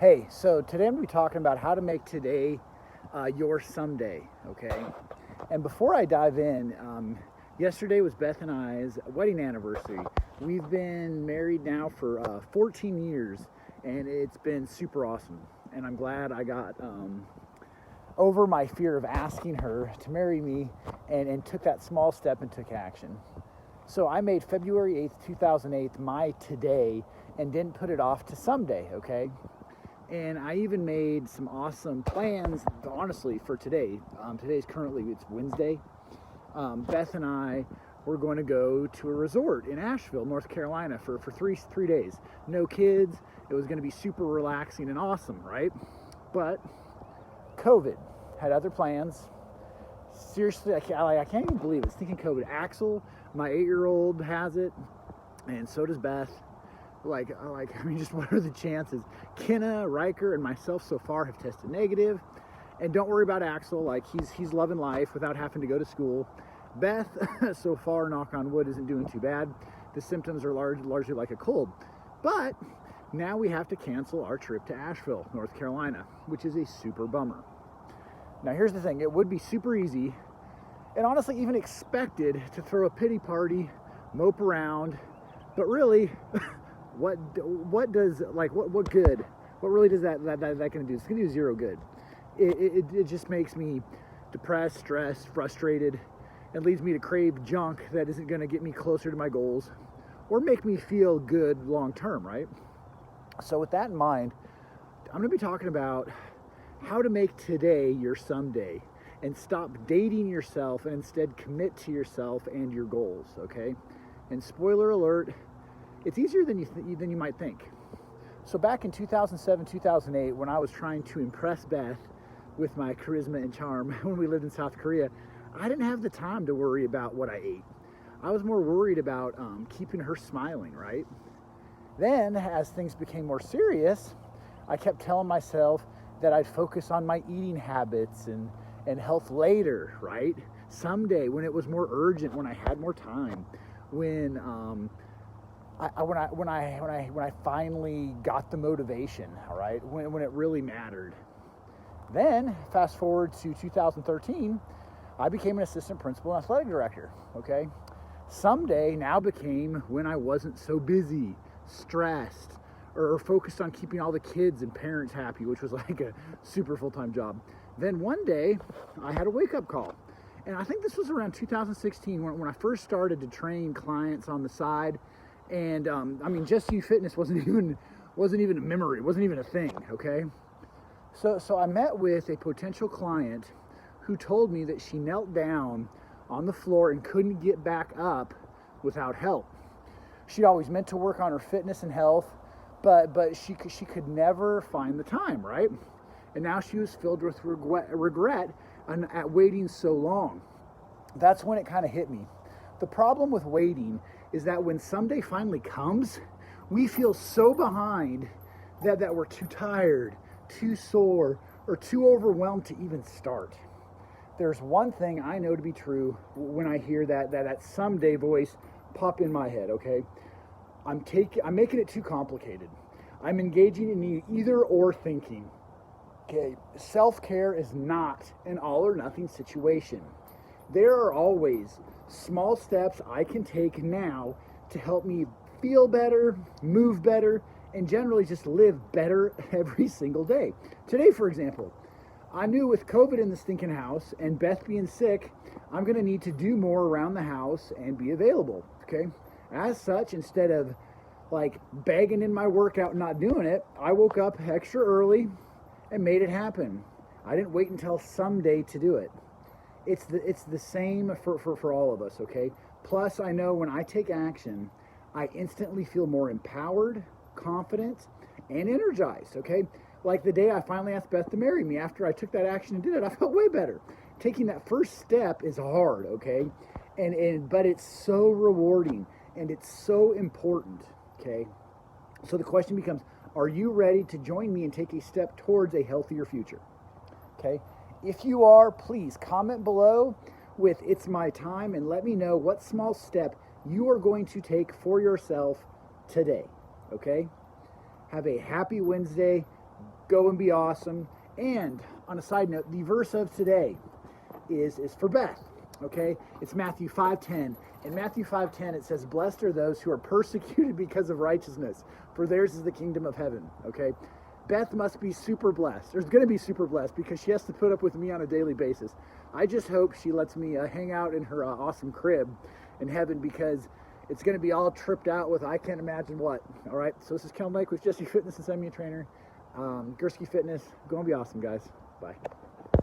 Hey, so today I'm going to be talking about how to make today your someday, okay? And before I dive in, yesterday was Beth and I's wedding anniversary. We've been married now for 14 years, and it's been super awesome. And I'm glad I got over my fear of asking her to marry me and took that small step and took action. So I made February 8th, 2008 my today and didn't put it off to someday, okay? And I even made some awesome plans, honestly, for today. Today's currently, it's Wednesday. Beth and I were going to go to a resort in Asheville, North Carolina for three days. No kids. It was going to be super relaxing and awesome, right? But COVID had other plans. Seriously, I can't even believe it. Thinking COVID. Axel, my 8-year-old, has it, and so does Beth. Just what are the chances? Kenna, Ryker, and myself so far have tested negative. And don't worry about Axel, he's loving life without having to go to school. Beth, so far, knock on wood, isn't doing too bad. The symptoms are largely like a cold. But now we have to cancel our trip to Asheville, North Carolina, which is a super bummer. Now here's the thing, it would be super easy, and honestly even expected, to throw a pity party, mope around, but really, what good? What really does that gonna do? It's gonna do zero good. It just makes me depressed, stressed, frustrated, and leads me to crave junk that isn't gonna get me closer to my goals or make me feel good long term, right? So with that in mind, I'm gonna be talking about how to make today your someday and stop dating yourself and instead commit to yourself and your goals, okay? And spoiler alert, it's easier than you might think. So back in 2007, 2008, when I was trying to impress Beth with my charisma and charm when we lived in South Korea, I didn't have the time to worry about what I ate. I was more worried about keeping her smiling, right? Then, as things became more serious, I kept telling myself that I'd focus on my eating habits and health later, right? Someday, when it was more urgent, when I had more time, when I finally got the motivation, all right, when it really mattered. Then, fast forward to 2013, I became an assistant principal and athletic director, okay? Someday now became when I wasn't so busy, stressed, or focused on keeping all the kids and parents happy, which was like a super full-time job. Then one day, I had a wake-up call. And I think this was around 2016 when I first started to train clients on the side. And Just You Fitness wasn't even a memory, wasn't even a thing, okay? So I met with a potential client who told me that she knelt down on the floor and couldn't get back up without help. She'd always meant to work on her fitness and health, but she could never find the time, right? And now she was filled with regret at waiting so long. That's when it kind of hit me. The problem with waiting is that when someday finally comes, we feel so behind that we're too tired, too sore, or too overwhelmed to even start. There's one thing I know to be true when I hear that someday voice pop in my head, okay? I'm making it too complicated. I'm engaging in either or thinking. Okay, self-care is not an all or nothing situation. There are always small steps I can take now to help me feel better, move better, and generally just live better every single day. Today, for example, I knew with COVID in the stinking house and Beth being sick, I'm gonna need to do more around the house and be available, okay? As such, instead of begging in my workout and not doing it, I woke up extra early and made it happen. I didn't wait until someday to do it. It's the same for all of us, okay? Plus, I know when I take action, I instantly feel more empowered, confident, and energized, okay? Like the day I finally asked Beth to marry me, after I took that action and did it, I felt way better. Taking that first step is hard, okay? But it's so rewarding and it's so important, okay? So the question becomes, are you ready to join me and take a step towards a healthier future? Okay? If you are, please comment below with "It's my time" and let me know what small step you are going to take for yourself today. Okay? Have a happy Wednesday. Go and be awesome. And on a side note, the verse of today is for Beth. Okay, it's Matthew 5:10. In Matthew 5:10, it says, "Blessed are those who are persecuted because of righteousness, for theirs is the kingdom of heaven." Okay, Beth must be super blessed. There's going to be super blessed because she has to put up with me on a daily basis. I just hope she lets me hang out in her awesome crib in heaven, because it's going to be all tripped out with I can't imagine what. All right, so this is Kel Mike with Jesse Fitness and Send Me a Trainer. Gursky Fitness. Go and be awesome, guys. Bye.